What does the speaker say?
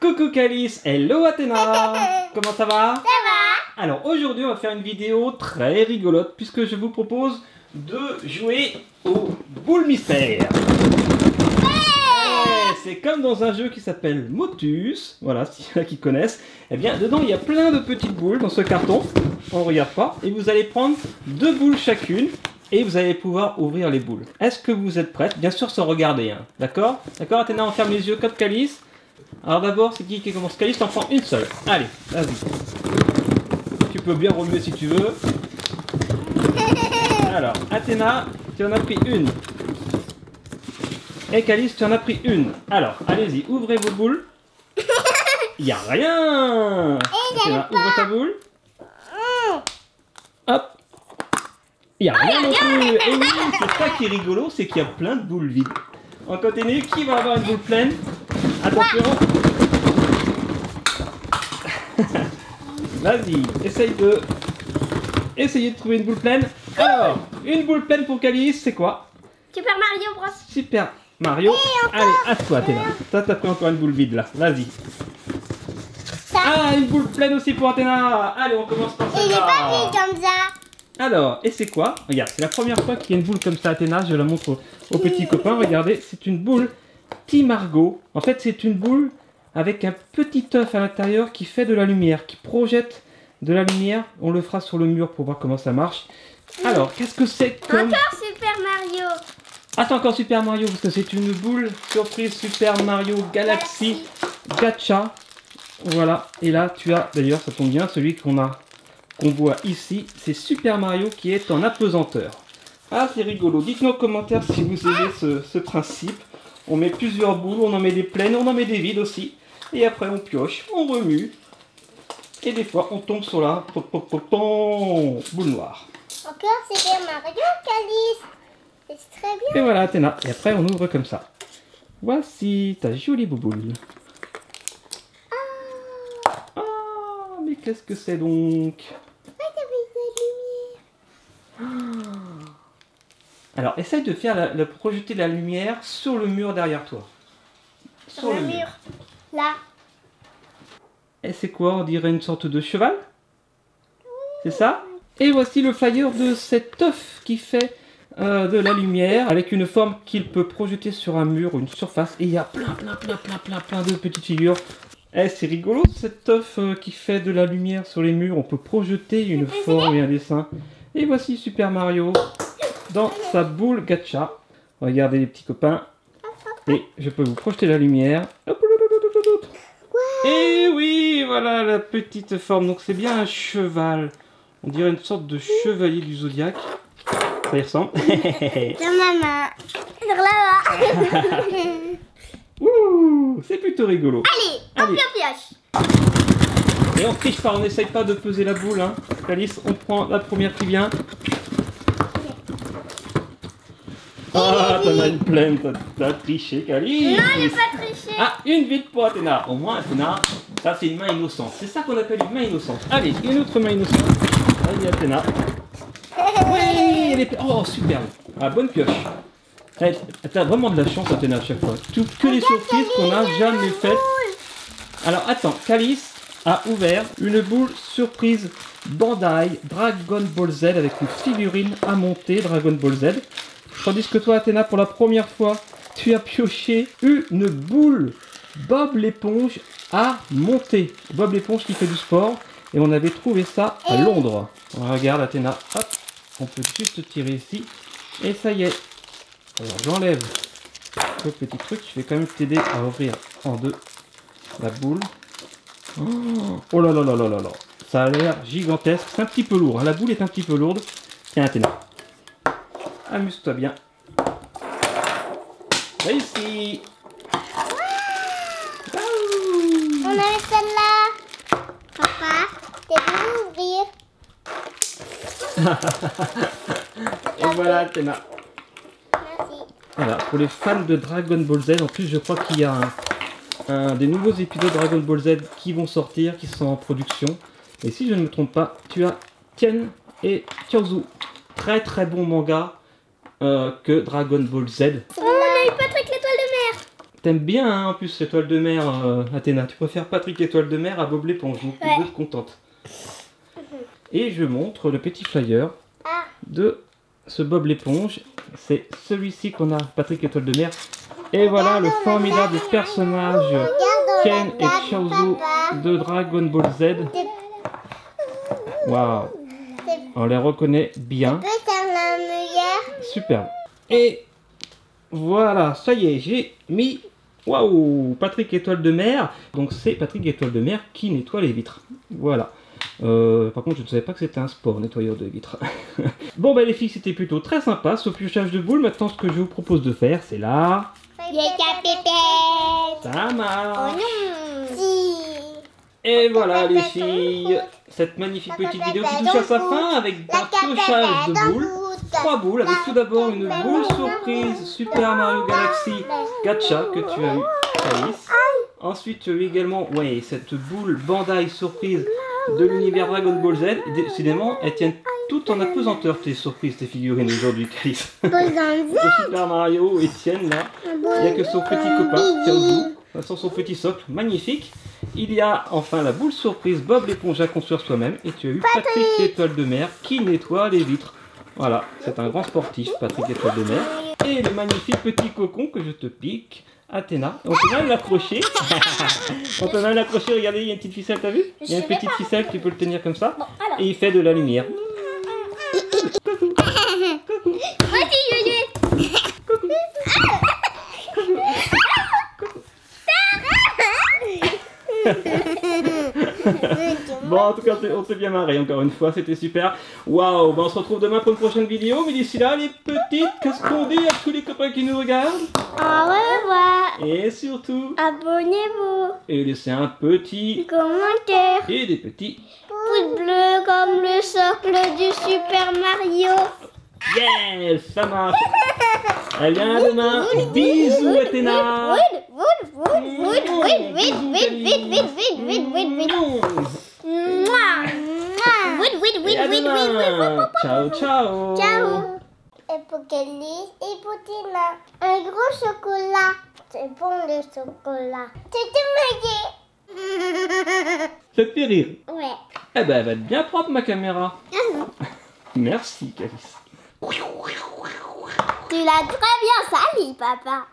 Coucou Calice, hello Athéna. Comment ça va? Ça va. Alors aujourd'hui on va faire une vidéo très rigolote puisque je vous propose de jouer au boule mystère. Ouais, c'est comme dans un jeu qui s'appelle Motus, voilà, s'il y en a qui connaissent. Et bien dedans il y a plein de petites boules dans ce carton, on regarde pas, et vous allez prendre 2 boules chacune et vous allez pouvoir ouvrir les boules. Est-ce que vous êtes prêtes? Bien sûr sans regarder, hein. D'accord? D'accord Athéna, on ferme les yeux comme Calice. Alors d'abord, c'est qui commence? Calice, t'en prends une seule. Allez, vas-y. Tu peux bien remuer si tu veux. Alors, Athéna, tu en as pris une. Et Calice, tu en as pris une. Alors, allez-y, ouvrez vos boules. Il n'y a rien. Athéna, ouvre ta boule. Hop. Il n'y a rien non plus. Et oui, c'est ça qui est rigolo, c'est qu'il y a plein de boules vides. On continue. Qui va avoir une boule pleine? Attention. Vas-y, essaye de trouver une boule pleine. Alors, une boule pleine pour Calice, c'est quoi? Super Mario Bros. Super Mario. Allez, à toi, Athéna. Toi, t'as pris encore une boule vide là. Vas-y. Ah, une boule pleine aussi pour Athéna. Allez, on commence par Il est celle-là. pas vide comme ça. Alors, et c'est quoi? Regarde, c'est la première fois qu'il y a une boule comme ça, Athéna. Je la montre aux petits copains. Regardez, c'est une boule Team Margot. En fait, c'est une boule avec un petit œuf à l'intérieur qui fait de la lumière, qui projette de la lumière. On le fera sur le mur pour voir comment ça marche. Alors, qu'est-ce que c'est comme... Encore Super Mario. Attends, encore Super Mario, parce que c'est une boule surprise Super Mario Galaxy Gacha. Voilà, et là, tu as, d'ailleurs, ça tombe bien, celui qu'on voit ici, c'est Super Mario qui est en apesanteur. Ah, c'est rigolo. Dites-nous en commentaire si vous aimez ce principe. On met plusieurs boules, on en met des pleines, on en met des vides aussi. Et après, on pioche, on remue. Et des fois, on tombe sur la boule noire. Encore Super Mario Calice. C'est très bien. Et voilà, Athéna. Et après, on ouvre comme ça. Voici ta jolie bouboule. Ah, mais qu'est-ce que c'est donc? Alors, essaye de faire projeter la lumière sur le mur derrière toi. Sur le mur. Là. Et c'est quoi? On dirait une sorte de cheval? C'est ça? Et voici le flyer de cet œuf qui fait de la lumière avec une forme qu'il peut projeter sur un mur ou une surface. Et il y a plein de petites figures. Eh, c'est rigolo cet œuf qui fait de la lumière sur les murs. On peut projeter une forme et un dessin. Et voici Super Mario dans sa boule gacha. Regardez les petits copains. Et je peux vous projeter la lumière. Et oui, voilà la petite forme. Donc c'est bien un cheval. On dirait une sorte de chevalier du zodiaque. Ça y ressemble. Sur ma main. Sur la main. Ouh, c'est plutôt rigolo. Allez, on pioche. Et on triche pas, on n'essaye pas de peser la boule. Hein. Calice, on prend la première qui vient. Ah, t'en as une pleine, t'as triché, Calice. Non, il n'est pas triché. Ah, une vide pour Athéna. Au moins, Athéna, ça c'est une main innocente. C'est ça qu'on appelle une main innocente. Allez, une autre main innocente. Allez, Athéna. Oui, elle est... Oh, superbe. Ah, bonne pioche. T'as vraiment de la chance, Athéna, à chaque fois. Que les surprises qu'on n'a jamais faites. Alors, attends, Calice a ouvert une boule surprise Bandai Dragon Ball Z avec une figurine à monter Dragon Ball Z. Tandis que toi, Athéna, pour la première fois, tu as pioché une boule Bob l'éponge à monter. Bob l'éponge qui fait du sport. Et on avait trouvé ça à Londres. Regarde, Athéna, hop, on peut juste tirer ici. Et ça y est. Alors, j'enlève le petit truc. Je vais quand même t'aider à ouvrir en deux la boule. Oh là là là là là là. Ça a l'air gigantesque. C'est un petit peu lourd. Hein. La boule est un petit peu lourde. Tiens, Athéna. Amuse-toi bien. Réussi. On a celle-là. Papa, t'es venu ouvrir. Et voilà, Athéna. Merci. Voilà, pour les fans de Dragon Ball Z, en plus je crois qu'il y a des nouveaux épisodes Dragon Ball Z qui vont sortir, qui sont en production. Et si je ne me trompe pas, tu as Tien et Tiozu. Très bon manga que Dragon Ball Z. On a eu Patrick l'étoile de mer. T'aimes bien hein, en plus l'étoile de mer, Athéna. Tu préfères Patrick étoile de mer à Bob l'éponge, donc tu dois être contente. Et je montre le petit flyer de ce Bob l'éponge. C'est celui-ci qu'on a, Patrick étoile de mer. Et voilà le formidable personnage Ken et Chaozu de Dragon Ball Z. Waouh, on les reconnaît bien. Superbe. Et voilà, ça y est, j'ai mis... Waouh, Patrick étoile de mer. Donc c'est Patrick étoile de mer qui nettoie les vitres. Voilà. Par contre, je ne savais pas que c'était un sport, nettoyeur de vitres. Bon, bah les filles, c'était plutôt très sympa, ce piochage de boules. Maintenant, ce que je vous propose de faire, c'est là... Ça marche. Et voilà, les filles, cette magnifique petite vidéo qui touche à sa fin avec un piochage de boules. 3 boules, avec tout d'abord une boule surprise Super Mario Galaxy Gacha que tu as eu, Alice. Ensuite, tu as eu également cette boule Bandai surprise de l'univers Dragon Ball Z. Décidément, elles tiennent toutes en apesanteur tes surprises, tes figurines aujourd'hui, Alice. Le Super Mario, et tiennent là. Il n'y a que son petit copain, Chaozu, son petit socle, magnifique. Il y a enfin la boule surprise Bob l'éponge à construire soi-même. Et tu as eu Patrick l'étoile de mer qui nettoie les vitres. Voilà, c'est un grand sportif, Patrick étoile de mer. Et le magnifique petit cocon que je te pique, Athéna. On peut même l'accrocher. On peut même l'accrocher, regardez, il y a une petite ficelle, t'as vu? Il y a une petite ficelle, tu peux le tenir comme ça. Et il fait de la lumière. Coucou. Coucou. Coucou. Bon, en tout cas, on s'est bien marré encore une fois, c'était super. Waouh, on se retrouve demain pour une prochaine vidéo. Mais d'ici là, les petites, qu'est-ce qu'on dit à tous les copains qui nous regardent? Au revoir. Et surtout, Abonnez-vous. et laissez un petit Commentaire. et des petits Pouce bleu comme le socle du Super Mario. yes, ça marche. Allez, à demain. Bisous, Athéna. Et à demain. Ciao, ciao. Ciao. Et pour Kelly et pour Tina, un gros chocolat. C'est bon le chocolat. C'est magique. Ça te fait rire? Ouais. Eh ben, elle va être bien propre, ma caméra. Merci, Calice. Tu l'as très bien sali, papa.